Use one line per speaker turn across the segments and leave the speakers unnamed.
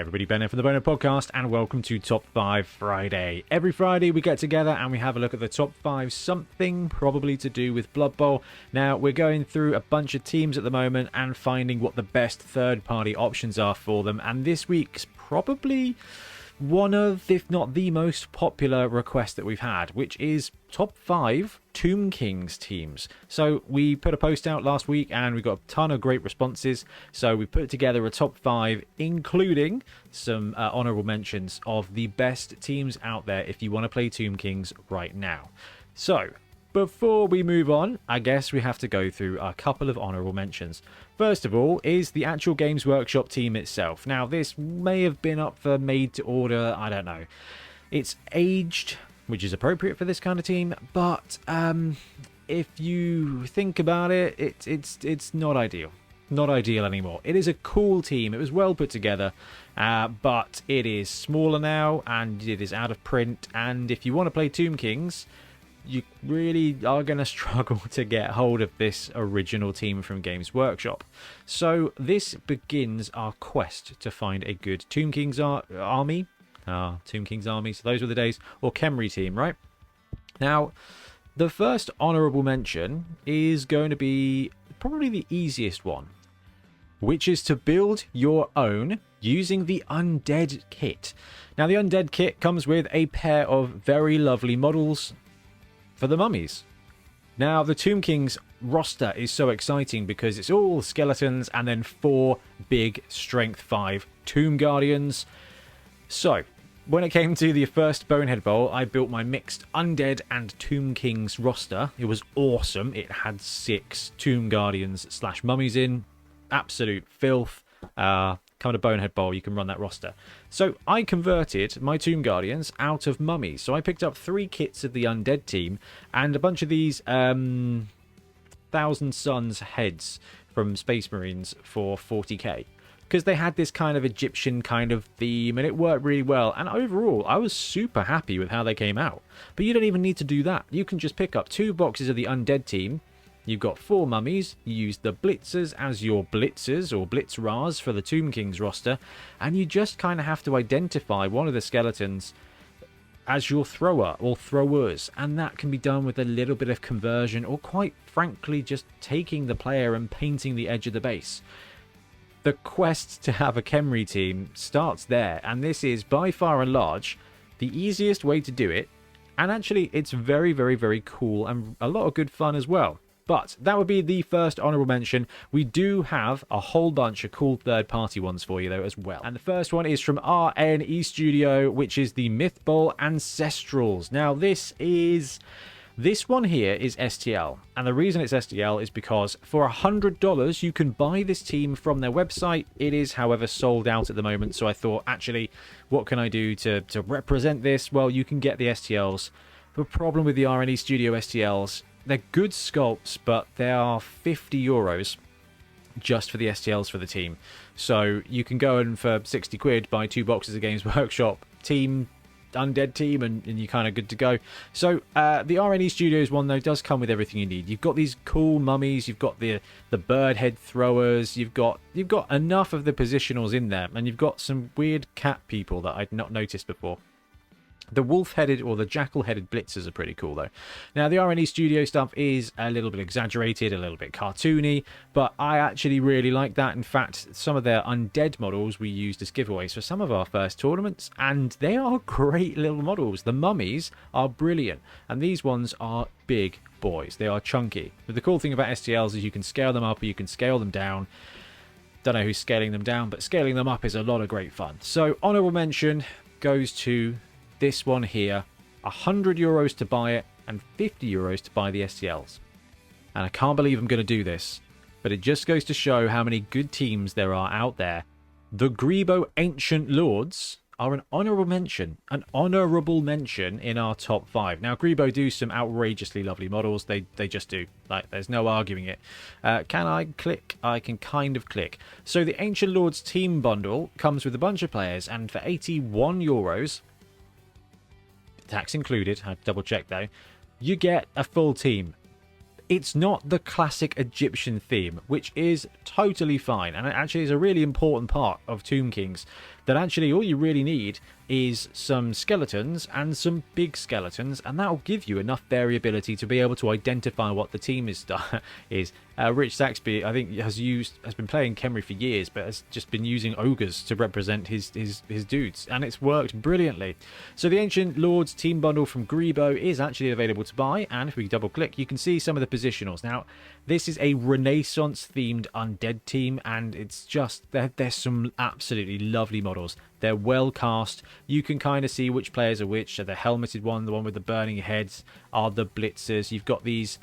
Everybody, Bennett from the Bonehead podcast, and welcome to Top 5 Friday. Every Friday we get together and we have a look at the top 5, something probably to do with Blood Bowl. Now, we're going through a bunch of teams at the moment and finding what the best third-party options are for them, and this week's probably one of, if not the most popular request that we've had, which is top 5 Tomb Kings teams. So we put a post out last week and we got a ton of great responses, so we put together a top 5 including some honorable mentions of the best teams out there if you want to play Tomb Kings right now. So before we move on, I guess we have to go through a couple of honourable mentions. First of all is the actual Games Workshop team itself. Now, this may have been up for made to order, I don't know. It's aged, which is appropriate for this kind of team, but if you think about it, it's not ideal. Not ideal anymore. It is a cool team. It was well put together, but it is smaller now, and it is out of print, and if you want to play Tomb Kings, you really are going to struggle to get hold of this original team from Games Workshop. So this begins our quest to find a good Tomb Kings army. Tomb Kings army, so those were the days. Or Khemri team, right? Now, the first honourable mention is going to be probably the easiest one, which is to build your own using the Undead kit. Now, the Undead kit comes with a pair of very lovely models for the mummies. Now, the Tomb Kings roster is so exciting because it's all skeletons and then 4 big strength 5 Tomb Guardians. So, when it came to the first Bonehead Bowl, I built my mixed Undead and Tomb Kings roster. It was awesome. It had 6 Tomb Guardians / mummies in. Absolute filth. Come to Bonehead Bowl, you can run that roster. So I converted my Tomb Guardians out of mummies. So I picked up 3 kits of the Undead team and a bunch of these Thousand Suns heads from Space Marines for 40k. Because they had this kind of Egyptian kind of theme and it worked really well. And overall, I was super happy with how they came out. But you don't even need to do that. You can just pick up 2 boxes of the Undead team. You've got 4 mummies, you use the Blitzers as your Blitzers or Blitzras for the Tomb Kings roster, and you just kind of have to identify one of the skeletons as your thrower or throwers, and that can be done with a little bit of conversion or quite frankly just taking the player and painting the edge of the base. The quest to have a Khemri team starts there, and this is by far and large the easiest way to do it, and actually it's very, very, very cool and a lot of good fun as well. But that would be the first honourable mention. We do have a whole bunch of cool third-party ones for you, though, as well. And the first one is from RNE Studio, which is the Myth Bowl Ancestrals. Now, this one here is STL. And the reason it's STL is because for $100, you can buy this team from their website. It is, however, sold out at the moment. So I thought, actually, what can I do to represent this? Well, you can get the STLs. The problem with the RNE Studio STLs, they're good sculpts, but they are €50 just for the STLs for the team. So you can go in for 60 quid, buy 2 boxes of Games Workshop team, Undead team, and you're kind of good to go. So the RNE Studios one, though, does come with everything you need. You've got these cool mummies, you've got the bird head throwers, you've got enough of the positionals in there, and you've got some weird cat people that I'd not noticed before. The wolf-headed or the jackal-headed blitzers are pretty cool, though. Now, the RNE Studio stuff is a little bit exaggerated, a little bit cartoony, but I actually really like that. In fact, some of their Undead models we used as giveaways for some of our first tournaments, and they are great little models. The mummies are brilliant, and these ones are big boys. They are chunky. But the cool thing about STLs is you can scale them up or you can scale them down. Don't know who's scaling them down, but scaling them up is a lot of great fun. So, honourable mention goes to this one here, €100 to buy it and €50 to buy the STLs. And I can't believe I'm going to do this, but it just goes to show how many good teams there are out there. The Grebo Ancient Lords are an honourable mention in our top 5. Now, Grebo do some outrageously lovely models. They just do. Like, there's no arguing it. Can I click? I can kind of click. So the Ancient Lords team bundle comes with a bunch of players, and for €81, tax included, I had to double check though, you get a full team. it's not the classic Egyptian theme, which is totally fine, and it actually is a really important part of Tomb Kings, that actually all you really need is some skeletons and some big skeletons, and that'll give you enough variability to be able to identify what the team is. Rich Saxby, I think, has been playing Khemri for years, but has just been using ogres to represent his dudes, and it's worked brilliantly. So the Ancient Lords team bundle from Grebo is actually available to buy, and if we double click, you can see some of the positionals. Now, this is a Renaissance themed undead team, and it's just there's some absolutely lovely models. They're well cast. You can kind of see which players are which. So the helmeted one, the one with the burning heads, are the blitzers. You've got these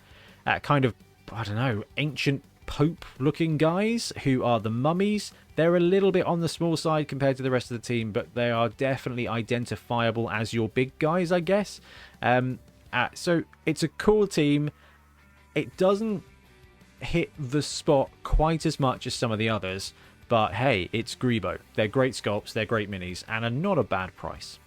kind of, I don't know, ancient pope looking guys who are the mummies. They're a little bit on the small side compared to the rest of the team, but they are definitely identifiable as your big guys, I guess. So it's a cool team. It doesn't hit the spot quite as much as some of the others, but hey, it's Grebo. They're great sculpts, they're great minis, and are not a bad price.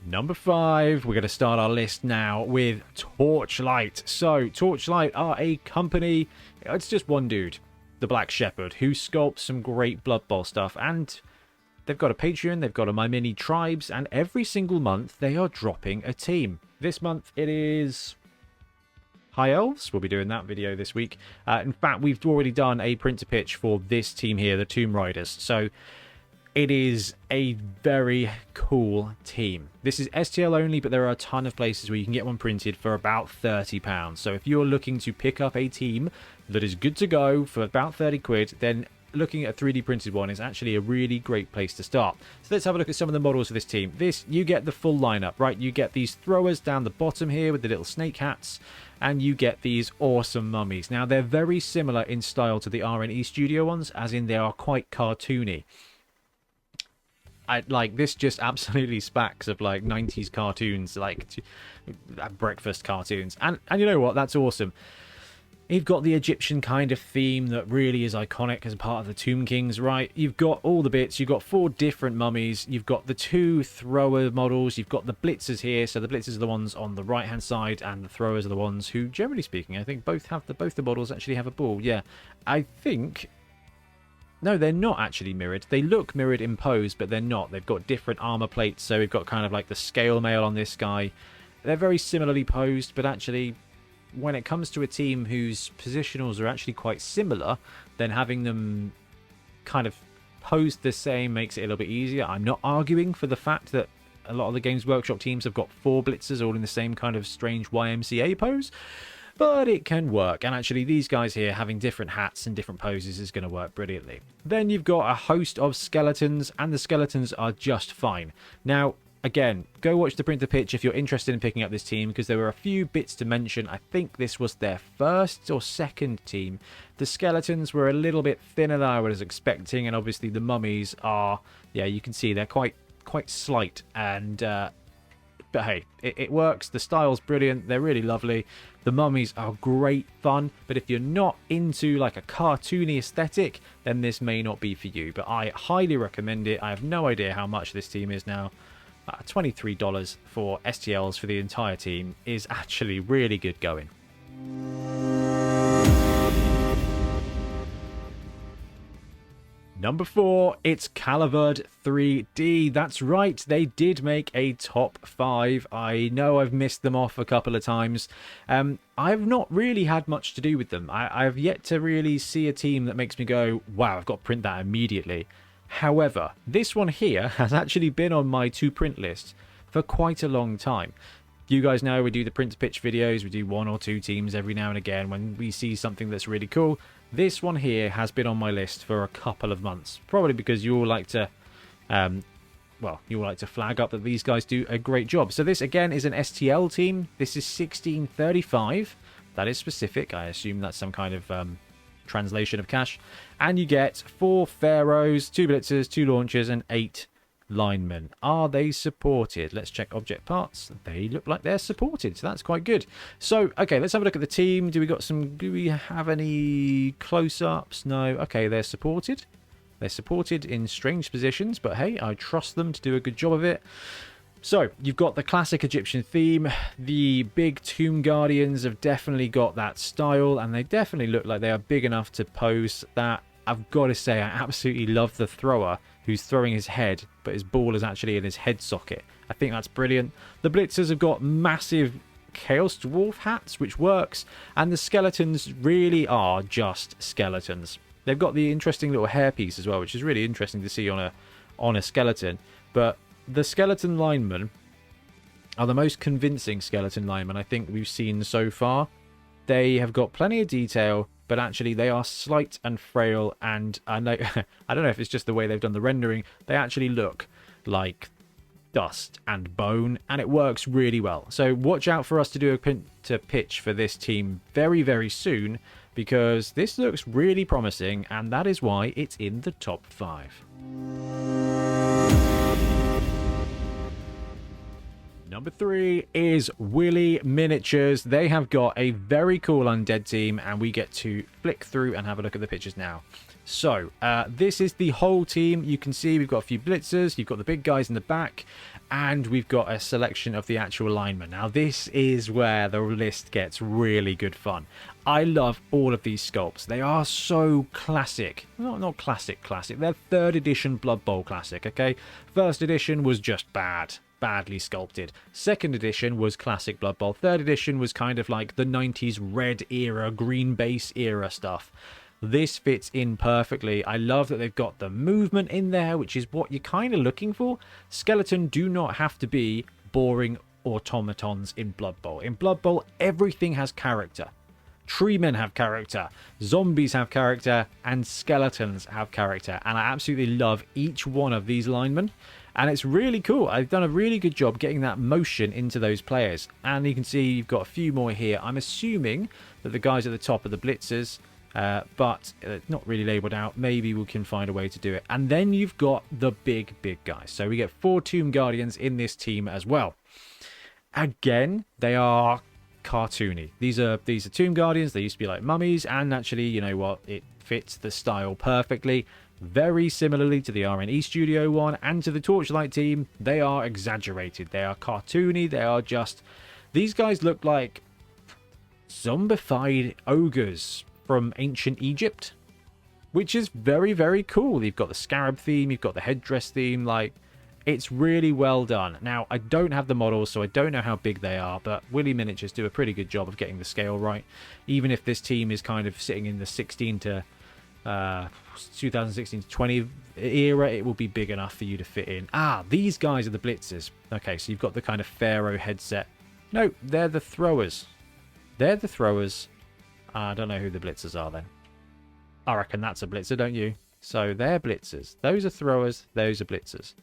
Number 5, we're going to start our list now with Torchlight. So, Torchlight are a company, it's just one dude, the Black Shepherd, who sculpts some great Blood Bowl stuff, and they've got a Patreon, they've got a My Mini Tribes, and every single month they are dropping a team. This month it is High Elves. We'll be doing that video this week. In fact, we've already done a printer pitch for this team here, the Tomb Riders. So it is a very cool team. This is STL only, but there are a ton of places where you can get one printed for about £30. So if you're looking to pick up a team that is good to go for about 30 quid, then looking at a 3D printed one is actually a really great place to start. So let's have a look at some of the models for this team. You get the full lineup, right? You get these throwers down the bottom here with the little snake hats, and you get these awesome mummies. Now, they're very similar in style to the RNE Studio ones, as in they are quite cartoony. This just absolutely smacks of like 90s cartoons, like breakfast cartoons. And you know what? That's awesome. You've got the Egyptian kind of theme that really is iconic as part of the Tomb Kings, right? You've got all the bits. You've got 4 different mummies. You've got the 2 thrower models. You've got the blitzers here. So the blitzers are the ones on the right-hand side, and the throwers are the ones who, generally speaking, I think both the models actually have a ball. Yeah, I think... No, they're not actually mirrored. They look mirrored in pose, but they're not. They've got different armor plates. So we've got kind of like the scale mail on this guy. They're very similarly posed, but actually, when it comes to a team whose positionals are actually quite similar, then having them kind of posed the same makes it a little bit easier. I'm not arguing for the fact that a lot of the Games Workshop teams have got 4 blitzers all in the same kind of strange YMCA pose, but it can work. And actually, these guys here having different hats and different poses is going to work brilliantly. Then you've got a host of skeletons, and the skeletons are just fine. Now, again, go watch the printer pitch if you're interested in picking up this team, because there were a few bits to mention. I think this was their first or second team. The skeletons were a little bit thinner than I was expecting, and obviously the mummies are, yeah, you can see they're quite slight, and but hey, it works. The style's brilliant. They're really lovely. The mummies are great fun, but if you're not into like a cartoony aesthetic, then this may not be for you, but I highly recommend it. I have no idea how much this team is now. $23 for STLs for the entire team is actually really good going. Number 4, it's Calivered 3D. That's right, they did make a top 5. I know I've missed them off a couple of times. I've not really had much to do with them. I've yet to really see a team that makes me go, wow, I've got to print that immediately. However, this one here has actually been on my to print list for quite a long time. You guys know we do the print to pitch videos. We do 1 or 2 teams every now and again when we see something that's really cool. This one here has been on my list for a couple of months, probably because you all like to you all like to flag up that these guys do a great job. So this again is an STL team. This is 1635. That is specific. I assume that's some kind of translation of cash. And you get 4 pharaohs, 2 blitzers, 2 launchers, and 8 linemen. Are they supported? Let's check object parts. They look like they're supported, so that's quite good. So okay, let's have a look at the team. Do we have any close-ups? No. Okay, they're supported. They're supported in strange positions, but hey, I trust them to do a good job of it. So, you've got the classic Egyptian theme. The big Tomb Guardians have definitely got that style, and they definitely look like they are big enough to pose that. I've got to say, I absolutely love the thrower who's throwing his head, but his ball is actually in his head socket. I think that's brilliant. The Blitzers have got massive Chaos Dwarf hats, which works, and the skeletons really are just skeletons. They've got the interesting little hairpiece as well, which is really interesting to see on a skeleton. But the skeleton linemen are the most convincing skeleton linemen I think we've seen so far. They have got plenty of detail, but actually they are slight and frail, and I know I don't know if it's just the way they've done the rendering, they actually look like dust and bone, and it works really well. So watch out for us to do a pitch for this team very, very soon, because this looks really promising, and that is why it's in the top 5. Number 3 is Willy Miniatures. They have got a very cool undead team, and we get to flick through and have a look at the pictures now. So, this is the whole team. You can see we've got a few blitzers, you've got the big guys in the back, and we've got a selection of the actual linemen. Now, this is where the list gets really good fun. I love all of these sculpts. They are so classic. Not classic. They're 3rd edition Blood Bowl classic, okay? 1st edition was just badly sculpted. 2nd edition was classic Blood Bowl. 3rd edition was kind of like the 90s red era, green base era stuff. This fits in perfectly. I love that they've got the movement in there, which is what you're kind of looking for. Skeleton do not have to be boring automatons in Blood Bowl. In Blood Bowl, everything has character. Tree men have character, zombies have character, and skeletons have character. And I absolutely love each one of these linemen. And it's really cool. I've done a really good job getting that motion into those players. And you can see you've got a few more here. I'm assuming that the guys at the top are the blitzers, but not really labelled out. Maybe we can find a way to do it. And then you've got the big guys. So we get 4 Tomb Guardians in this team as well. Again, they are cartoony. These are Tomb Guardians. They used to be like mummies, and actually, you know what? It fits the style perfectly. Very similarly to the RNE Studio one and to the Torchlight team, they are exaggerated. They are cartoony. They are just... These guys look like zombified ogres from ancient Egypt, which is very, very cool. You've got the scarab theme. You've got the headdress theme. Like, it's really well done. Now, I don't have the models, so I don't know how big they are, but Willy Miniatures do a pretty good job of getting the scale right. Even if this team is kind of sitting in the 16 to 2016 to 20 era, it will be big enough for you to fit in. These guys are the blitzers. Okay, so you've got the kind of pharaoh headset. No, they're the throwers. They're the throwers. I don't know who the blitzers are then. I reckon that's a blitzer, don't you? So they're blitzers. Those are throwers. Those are blitzers.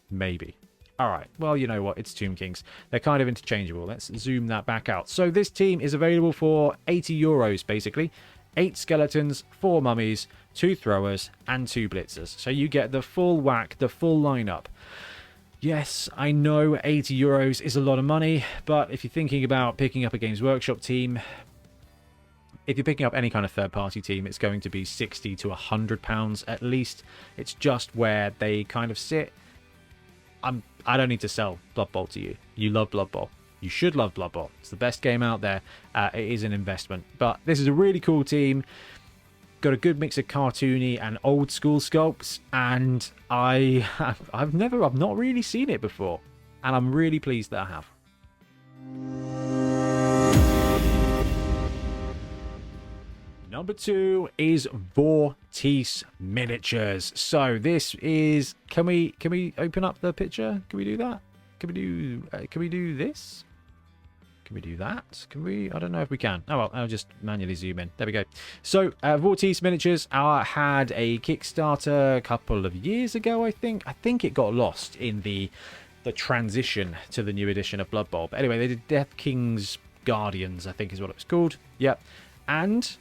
Maybe. All right. Well, you know what? It's Tomb Kings. They're kind of interchangeable. Let's zoom that back out. So this team is available for €80, basically. 8 skeletons, 4 mummies, 2 throwers, and 2 blitzers. So you get the full whack, the full lineup. Yes, I know €80 is a lot of money, but if you're thinking about picking up a Games Workshop team, if you're picking up any kind of third-party team, it's going to be £60 to £100 at least. It's just where they kind of sit. I don't need to sell Blood Bowl to you. You love Blood Bowl. You should love Blood Bowl. It's the best game out there. It is an investment. But this is a really cool team. Got a good mix of cartoony and old school sculpts. And I've not really seen it before. And I'm really pleased that I have. Number 2 is Vortice Miniatures. So this is... Can we open up the picture? Can we do that? Can we do this? Can we do that? Can we? I don't know if we can. Oh well, I'll just manually zoom in. There we go. So Vortice Miniatures had a Kickstarter a couple of years ago, I think. I think it got lost in the transition to the new edition of Blood Bowl. But anyway, they did Death King's Guardians, I think is what it was called. Yep. And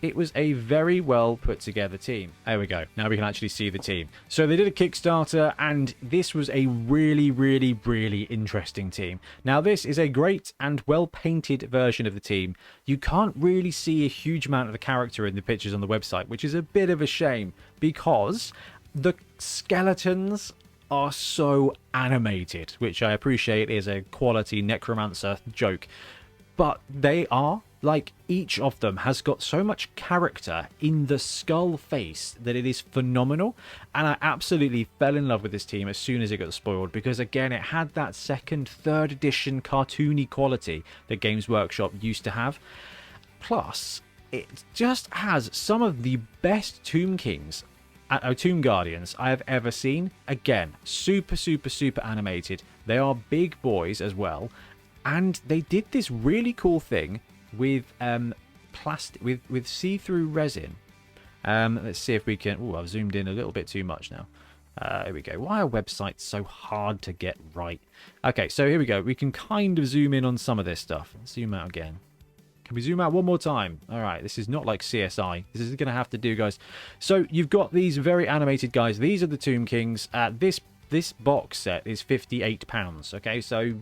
it was a very well put together team. There we go. Now we can actually see the team. So they did a Kickstarter, and this was a really, really, really interesting team. Now this is a great and well painted version of the team. You can't really see a huge amount of the character in the pictures on the website, which is a bit of a shame, because the skeletons are so animated, which I appreciate is a quality Necromancer joke. But they are, like, each of them has got so much character in the skull face that it is phenomenal. And I absolutely fell in love with this team as soon as it got spoiled, because again, it had that second, third edition cartoony quality that Games Workshop used to have. Plus, it just has some of the best Tomb Kings, Tomb Guardians I have ever seen. Again, super, super, super animated. They are big boys as well. And they did this really cool thing with plastic, with see-through resin. Let's see if we can. Oh, I've zoomed in a little bit too much now. Here we go. Why are websites so hard to get right? Okay, so here we go. We can kind of zoom in on some of this stuff. Zoom out again. Can we zoom out one more time? All right, this is not like CSI. This is going to have to do, guys. So you've got these very animated guys. These are the Tomb Kings. This box set is £58. Okay, so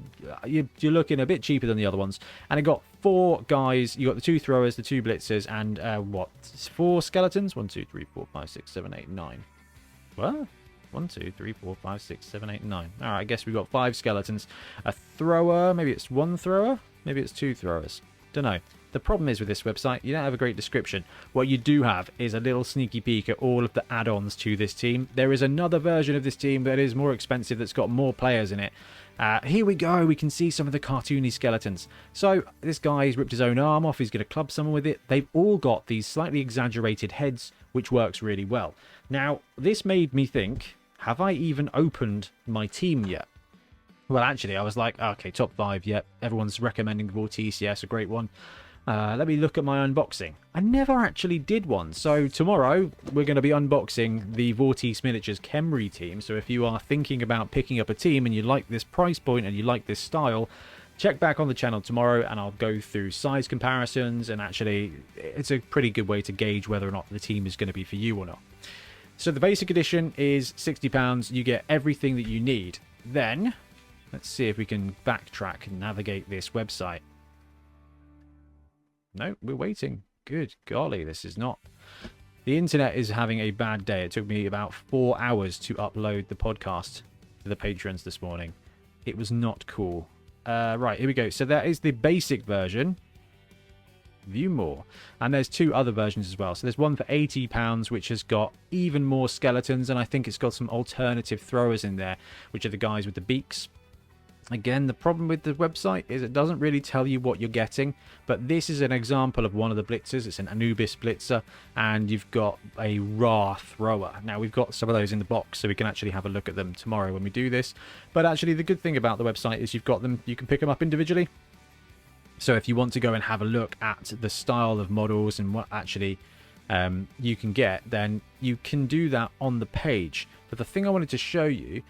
you're looking a bit cheaper than the other ones. And it got 4 guys. You got the 2 throwers, the 2 blitzers, and what? 4 skeletons? 1, 2, 3, 4, 5, 6, 7, 8, 9. What? 1, 2, 3, 4, 5, 6, 7, 8, 9. All right, I guess we've got 5 skeletons. A thrower. Maybe it's 1 thrower. Maybe it's 2 throwers. Don't know. The problem is with this website, you don't have a great description. What you do have is a little sneaky peek at all of the add-ons to this team. There is another version of this team that is more expensive, that's got more players in it. Here we go. We can see some of the cartoony skeletons. So this guy's ripped his own arm off. He's going to club someone with it. They've all got these slightly exaggerated heads, which works really well. Now, this made me think, have I even opened my team yet? Well, actually, I was like, okay, top 5, yep. Everyone's recommending Vortice, yes, a great one. Let me look at my unboxing. I never actually did one. So tomorrow, we're going to be unboxing the Vortice Miniatures Khemri team. So if you are thinking about picking up a team and you like this price point and you like this style, check back on the channel tomorrow and I'll go through size comparisons. And actually, it's a pretty good way to gauge whether or not the team is going to be for you or not. So the basic edition is £60. You get everything that you need. Then, let's see if we can backtrack and navigate this website. No, we're waiting. Good golly, this is not... The internet is having a bad day. It took me about 4 hours to upload the podcast to the patrons this morning. It was not cool. Right, here we go. So that is the basic version. View more. And there's 2 other versions as well. So there's one for £80, which has got even more skeletons, and I think it's got some alternative throwers in there, which are the guys with the beaks. Again, the problem with the website is it doesn't really tell you what you're getting, but this is an example of one of the blitzers. It's an Anubis blitzer, and you've got a Ra thrower. Now, we've got some of those in the box, so we can actually have a look at them tomorrow when we do this. But actually, the good thing about the website is you've got them, you can pick them up individually. So if you want to go and have a look at the style of models and what actually you can get, then you can do that on the page. But the thing I wanted to show you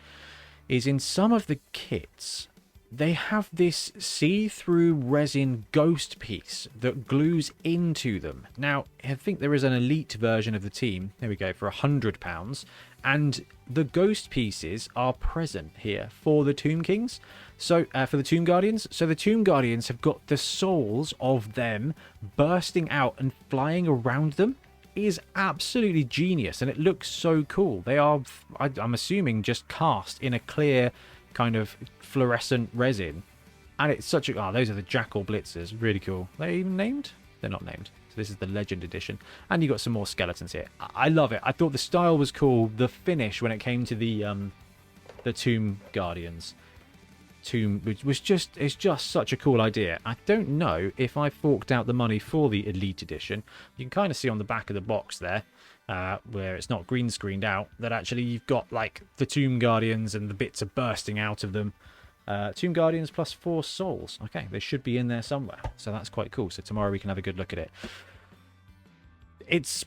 is in some of the kits, they have this see-through resin ghost piece that glues into them. Now, I think there is an elite version of the team, there we go, for £100, and the ghost pieces are present here for the Tomb Kings, so for the Tomb Guardians. So the Tomb Guardians have got the souls of them bursting out and flying around them. Is absolutely genius, and it looks so cool. They are, I'm assuming, just cast in a clear kind of fluorescent resin, and it's such a... Oh, those are the Jackal Blitzers. Really cool. Are they even named? They're not named. So this is the Legend Edition, and you got some more skeletons here. I love it. I thought the style was cool. The finish when it came to the Tomb Guardians tomb, which was just, it's just such a cool idea. I don't know if I forked out the money for the Elite Edition. You can kind of see on the back of the box there, where it's not green screened out, that actually you've got like the Tomb Guardians and the bits are bursting out of them. Tomb Guardians plus 4 souls. Okay, they should be in there somewhere, so that's quite cool. So tomorrow we can have a good look at it. It's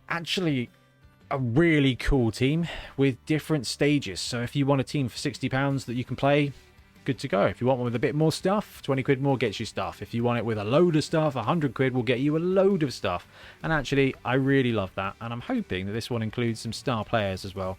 actually a really cool team with different stages. So if you want a team for £60 that you can play, good to go. If you want one with a bit more stuff, 20 quid more gets you stuff. If you want it with a load of stuff, 100 quid will get you a load of stuff. And actually, I really love that. And I'm hoping that this one includes some star players as well.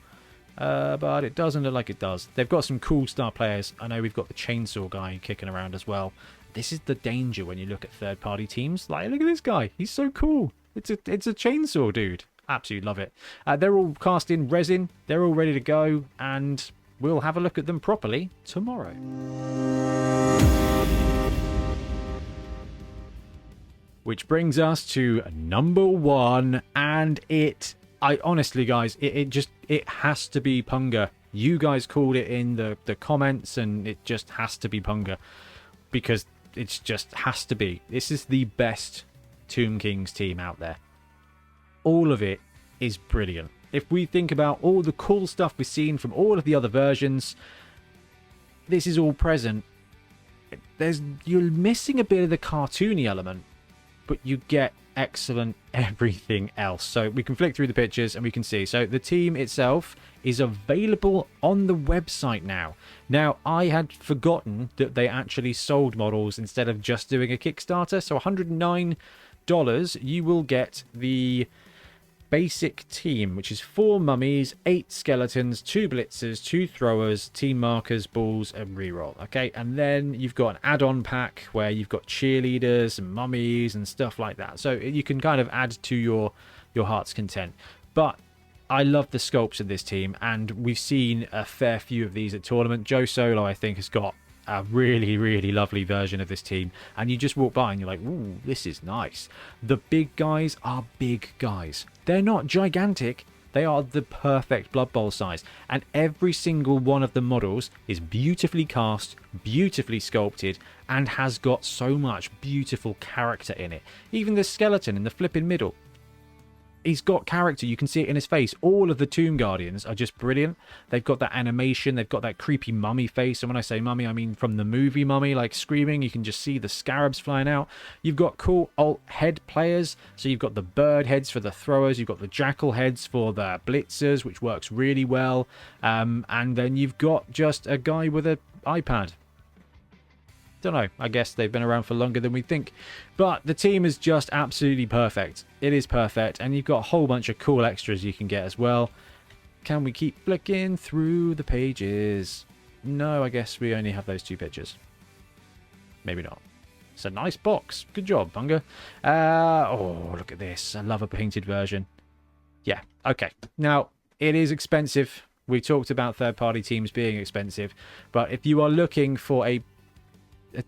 But it doesn't look like it does. They've got some cool star players. I know we've got the chainsaw guy kicking around as well. This is the danger when you look at third-party teams. Like, look at this guy. He's so cool. It's a chainsaw dude. Absolutely love it. They're all cast in resin. They're all ready to go, and we'll have a look at them properly tomorrow. Which brings us to number 1, and I honestly, guys, it has to be Punger. You guys called it in the comments, and it just has to be Punger, because it just has to be. This is the best Tomb Kings team out there. All of it is brilliant. If we think about all the cool stuff we've seen from all of the other versions, this is all present. You're missing a bit of the cartoony element, but you get excellent everything else. So we can flick through the pictures and we can see. So the team itself is available on the website now. Now, I had forgotten that they actually sold models instead of just doing a Kickstarter. So $109, you will get the basic team, which is 4 mummies, 8 skeletons, 2 blitzers, 2 throwers, team markers, balls, and reroll. Okay, and then you've got an add-on pack where you've got cheerleaders and mummies and stuff like that. So you can kind of add to your heart's content. But I love the sculpts of this team, and we've seen a fair few of these at tournament. Joe Solo, I think, has got a really, really lovely version of this team, and you just walk by and you're like, ooh, this is nice. The big guys are big guys. They're not gigantic. They are the perfect Blood Bowl size, and every single one of the models is beautifully cast, beautifully sculpted, and has got so much beautiful character in it. Even the skeleton in the flipping middle, he's got character. You can see it in his face. All of the Tomb Guardians are just brilliant. They've got that animation. They've got that creepy mummy face. And when I say mummy, I mean from the movie Mummy, like screaming. You can just see the scarabs flying out. You've got cool alt head players. So you've got the bird heads for the throwers. You've got the jackal heads for the blitzers, which works really well. And then you've got just a guy with an iPad. Don't know, I guess they've been around for longer than we think, but the team is just absolutely perfect. It is perfect, and you've got a whole bunch of cool extras you can get as well. Can we keep flicking through the pages? No, I guess we only have those 2 pictures. Maybe not. It's a nice box. Good job, Punger. Oh, look at this. I love a painted version. Yeah, okay. Now, it is expensive. We talked about third-party teams being expensive, but if you are looking for a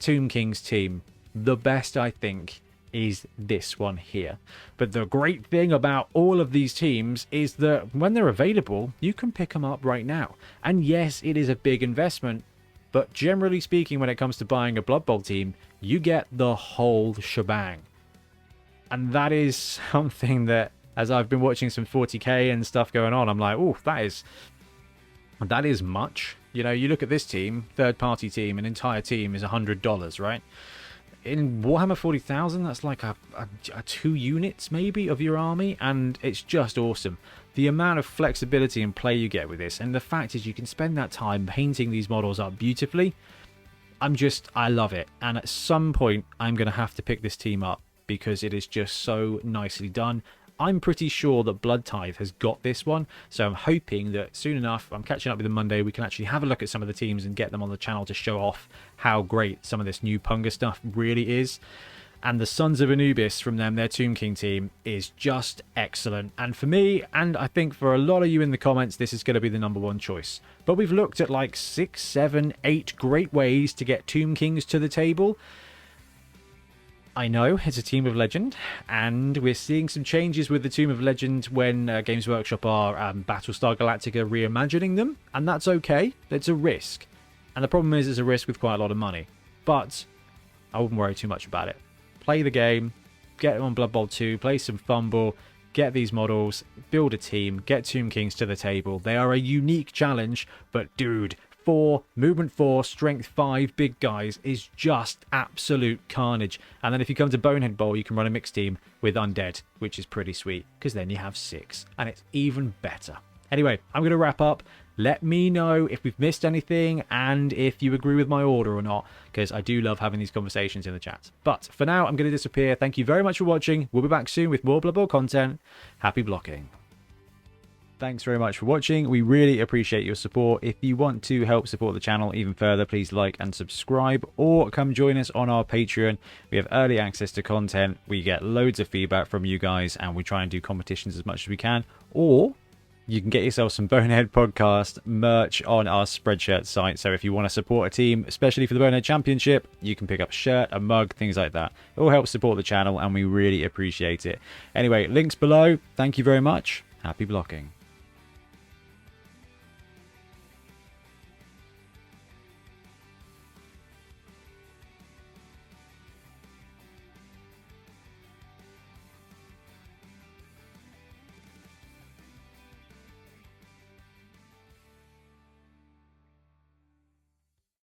Tomb Kings team, the best, I think, is this one here. But the great thing about all of these teams is that when they're available, you can pick them up right now. And yes, it is a big investment, but generally speaking, when it comes to buying a Blood Bowl team, you get the whole shebang. And that is something that, as I've been watching some 40k and stuff going on, I'm like, oh, that is much. You know, you look at this team, third-party team, an entire team is $100, right? In Warhammer 40,000, that's like a 2 units, maybe, of your army, and it's just awesome. The amount of flexibility and play you get with this, and the fact is you can spend that time painting these models up beautifully. I love it. And at some point, I'm going to have to pick this team up, because it is just so nicely done. I'm pretty sure that Blood Tithe has got this one, so I'm hoping that soon enough, I'm catching up with them Monday, we can actually have a look at some of the teams and get them on the channel to show off how great some of this new Punger stuff really is. And the Sons of Anubis from them, their Tomb King team, is just excellent. And for me, and I think for a lot of you in the comments, this is going to be the #1 choice. But we've looked at like 6, 7, 8 great ways to get Tomb Kings to the table. I know it's a Team of Legend, and we're seeing some changes with the Tomb of Legend when Games Workshop are Battlestar Galactica reimagining them, and that's okay. It's a risk, and the problem is it's a risk with quite a lot of money, but I wouldn't worry too much about it. Play the game, get them on Blood Bowl 2, play some Fumble, get these models, build a team, get Tomb Kings to the table. They are a unique challenge, but dude, 4, movement 4, strength 5 big guys is just absolute carnage. And then if you come to Bonehead Bowl, you can run a mixed team with Undead, which is pretty sweet, because then you have 6, and it's even better. Anyway, I'm going to wrap up. Let me know if we've missed anything and if you agree with my order or not, because I do love having these conversations in the chat. But for now, I'm going to disappear. Thank you very much for watching. We'll be back soon with more Blood Bowl content. Happy blocking. Thanks very much for watching. We really appreciate your support. If you want to help support the channel even further, please like and subscribe, or come join us on our Patreon. We have early access to content. We get loads of feedback from you guys, and we try and do competitions as much as we can. Or you can get yourself some Bonehead podcast merch on our Spreadshirt site. So if you want to support a team, especially for the Bonehead Championship, you can pick up a shirt, a mug, things like that. It all helps support the channel, and we really appreciate it. Anyway, links below. Thank you very much. Happy blocking.